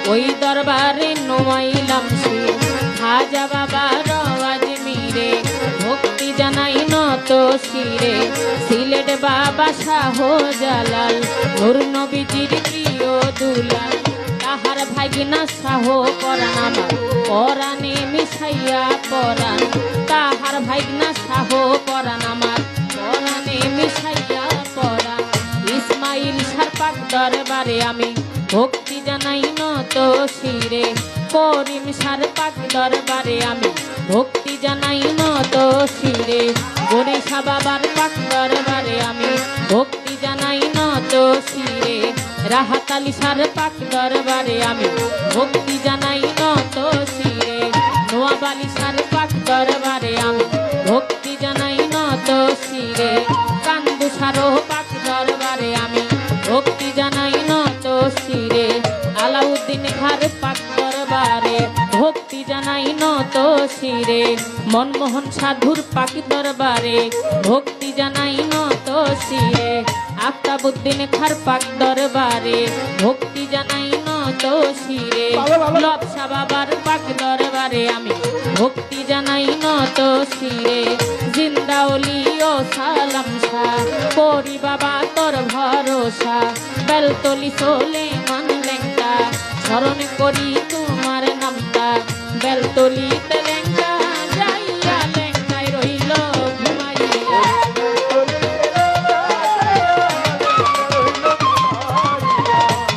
ওই দরবারে নোয়াইলাম শির খাজা বাবার আজমিরে ভক্তি জানাই নত শিরে সিলেট বাবা শাহ জালাল নূর নবীজির প্রিয় দুলাল তাহার ভাগিনা শাহ পরাণ আমার পরাণে মিশাইয়া পরাণ তাহার ভাগিনা শাহ পরাণ আমার পরাণে মিশাইয়া পরাণ ইসমাইল সারপাক দরবারে আমি ভক্তি জানাই নত শিরে করিম সারপাক দরবারে আমি ভক্তি জানাই নত শিরে গণেশা বাবার পাক দরবারে আমি ভক্তি জানাই নত শিরে রাহাত আলী সারপাক দরবারে আমি ভক্তি জানাই নত শিরে নোয়াব আলী সারপাক দরবারে আমি ভক্তি জানাই নত শিরে কান্দু সারো পাক দরবারে আমি ভক্তি জানাই নত শিরে আলাউদ্দিন খার পাক দরবারে ভক্তি জানাই নত শিরে মনমোহন সাধুর পাক দরবারে ভক্তি জানাই নত শিরে আফতাবউদ্দিন খার পাক দরবারে ভক্তি জানাই নত শিরে লবসা বাবার পাক দরবারে আমি ভক্তি জানাই নত শিরে জিন্দাউলি ও সালাম শাহ করি বাবা তোর ভরসা বেলতলি সোলেমান লেঙ্গা স্মরণ করি তোমার নামটা বেলতলিতে লেঙ্গা যাইয়া লেঙ্গায় রইল ঘুমাইয়া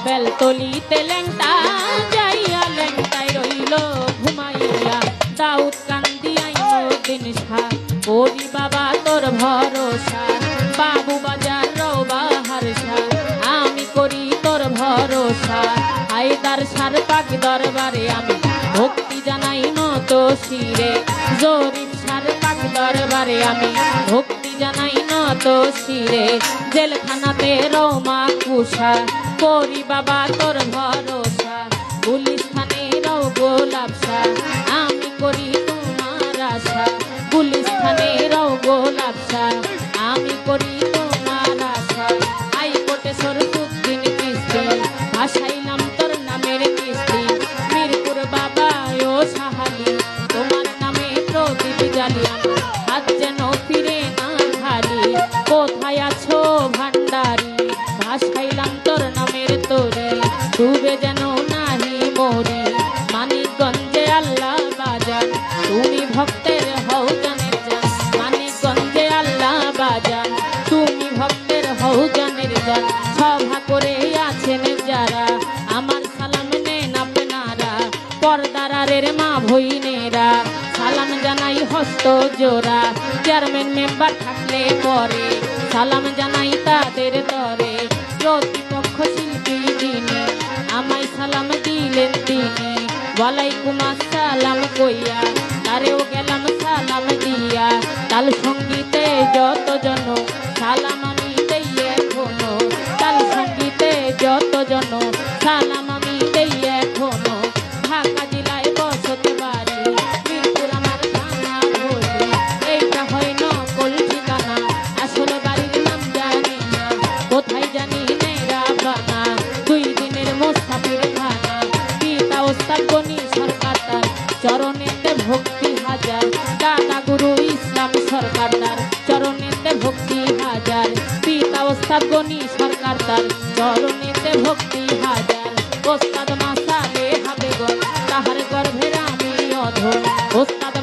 বেলতলিতে লেঙ্গা যাইয়া লেঙ্গায় রইল ঘুমাইয়া দাউদ কান্দিয়াই দিন শাহ করি বাবা তোর ভরসা বাবু বাজার রওবাহার শাহ আমি করি তোর ভরসা হায়দার সারপাক দরবারে আমি ভক্তি জানাই নত শিরে জরিফ সারপাক দরবারে আমি ভক্তি জানাই নত শিরে জেলখানাতে রওমা কুষা করি বাবা তোর ভরসা পুলিশ থানে রও গোলাপ শাহ আমি করি তোমার আশা পুলিশ থানে রও গোলাপ শাহ আমি করি তোমার আশা হাইকোর্টে সরফুদ্দিন কিস্তি ভাসাইলাম তোর নামের কিস্তি মিরপুর বাবা ও সাহালি তোমার নামে প্রদীপ জ্বালিয়াম হাত যেন ফিরে না খালি কোথায় আছো ভান্ডারি ভাসাইলাম তোর নামের তরি ডুবে যেন নাহি মরি মানিকগঞ্জে আল্লাহ বাজার তুমি ভক্তের হও জানের জান মানিকগঞ্জে আল্লাহ বাজার তুমি ভক্তের হও জানের জান সভা করে আছেন যারা আমার সালাম নেন আপনারা পর্দারের মা ভইনেরা সালাম জানাই হস্ত জোড়া চেয়ারম্যান মেম্বার থাকলে পরে সালাম জানাই তাদের তরে প্রতিপক্ষ শিল্পী দিনে আমায় সালাম দিলেন তিনি ওয়ালাইকুম আসসালাম কইয়া তারেও গেলাম সালাম দিয়া তাল সঙ্গীতে যতজন সালাম আমি দেই এখনো তাল সঙ্গীতে যতজন সালাম আমি দেই এখনো ঢাকা জেলায় বসতে পারি মিরপুর আমার থানা ভোলি এইটা হয় নকল ঠিকানা আসল বাড়ির নাম জানি না কোথায় জানি নেরা বানা 2 দিনের মুসাফির খানা পিতা ওস্তাদ গনি সরকার তার চরণেতে ভক্তি হাজার দাদা গুরু ইসলাম সরকার তার চরণেতে ভক্তি হাজার পিতা ওস্তাদ গনি সরকার তার চরণেতে ভক্তি হাজার ওস্তাদ মাসালে হাবে গো তাহার গর্ভের আমি অধম ওস্তাদ